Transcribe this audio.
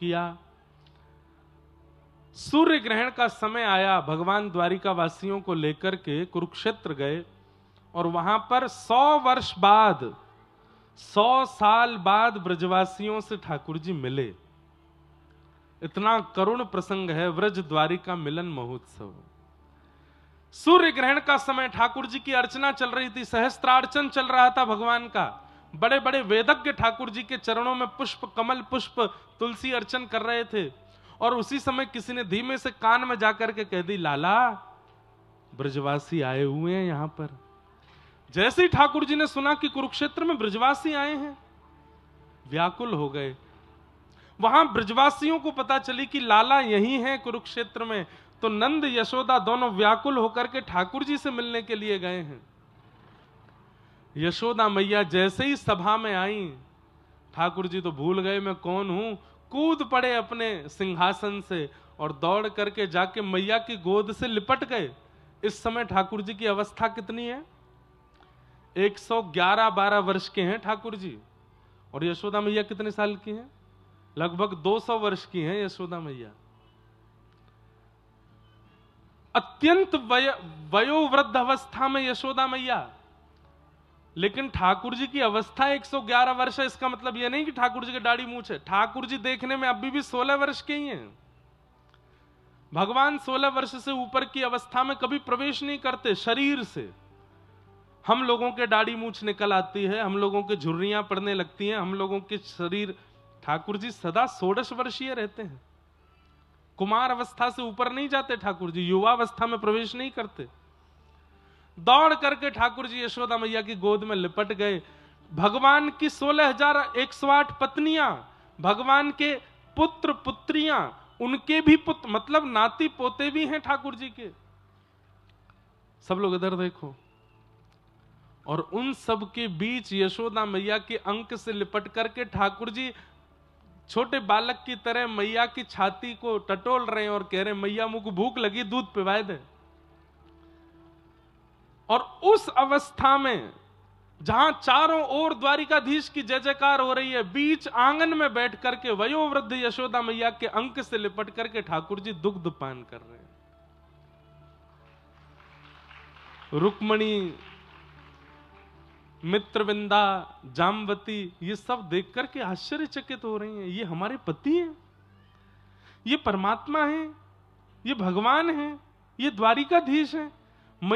किया। सूर्य ग्रहण का समय आया, भगवान द्वारिका वासियों को लेकर के कुरुक्षेत्र गए और वहां पर 100 वर्ष बाद, 100 साल बाद ब्रजवासियों से ठाकुर जी मिले। इतना करुण प्रसंग है व्रज द्वारिका मिलन महोत्सव। सूर्य ग्रहण का समय, ठाकुर जी की अर्चना चल रही थी, सहस्त्रार्चन चल रहा था भगवान का। बड़े बड़े वेदज्ञ ठाकुर जी के चरणों में पुष्प, कमल पुष्प, तुलसी अर्चन कर रहे थे। और उसी समय किसी ने धीमे से कान में जाकर के कह दी, लाला ब्रजवासी आए हुए हैं यहां पर। जैसे ही ठाकुर जी ने सुना कि कुरुक्षेत्र में ब्रजवासी आए हैं, व्याकुल हो गए। वहां ब्रजवासियों को पता चली कि लाला यही हैं कुरुक्षेत्र में, तो नंद यशोदा दोनों व्याकुल होकर के ठाकुर जी से मिलने के लिए गए हैं। यशोदा मैया जैसे ही सभा में आई, ठाकुर जी तो भूल गए मैं कौन हूं, कूद पड़े अपने सिंहासन से और दौड़ करके जाके मैया की गोद से लिपट गए। इस समय ठाकुर जी की अवस्था कितनी है? 111-12 वर्ष के हैं ठाकुर जी। और यशोदा मैया कितने साल की हैं? लगभग 200 वर्ष की हैं यशोदा मैया। अत्यंत वयोवृद्ध अवस्था में यशोदा मैया। लेकिन ठाकुर जी की अवस्था 111 वर्ष है। इसका मतलब यह नहीं कि ठाकुर जी की दाढ़ी मूंछ है। ठाकुर जी देखने में अभी भी 16 वर्ष के ही हैं। भगवान 16 वर्ष से ऊपर की अवस्था में कभी प्रवेश नहीं करते शरीर से। हम लोगों के दाढ़ी मूंछ निकल आती है, हम लोगों के झुर्रियां पड़ने लगती हैं, हम लोगों के शरीर। ठाकुर जी सदा 16 वर्षीय रहते हैं। कुमार अवस्था से ऊपर नहीं जाते ठाकुर जी, युवा अवस्था में प्रवेश नहीं करते। दौड़ करके ठाकुर जी यशोदा मैया की गोद में लिपट गए। भगवान की 16,108 पत्नियां, भगवान के पुत्र पुत्रियां, उनके भी पुत्र, मतलब नाती पोते भी हैं ठाकुर जी के। सब लोग इधर देखो। और उन सब के बीच यशोदा मैया के अंक से लिपट करके ठाकुर जी छोटे बालक की तरह मैया की छाती को टटोल रहे हैं और कह रहे हैं, मैया मुझको भूख लगी, दूध पिवाए दे। और उस अवस्था में जहां चारों ओर द्वारिकाधीश की जय जयकार हो रही है, बीच आंगन में बैठ करके वयोवृद्ध यशोदा मैया के अंक से लिपट करके ठाकुर जी दुग्ध पान कर रहे हैं। रुक्मणी, मित्रविंदा, जामवती, ये सब देख करके आश्चर्यचकित हो रही हैं। ये हमारे पति हैं, ये परमात्मा हैं, ये भगवान हैं, ये द्वारिकाधीश हैं।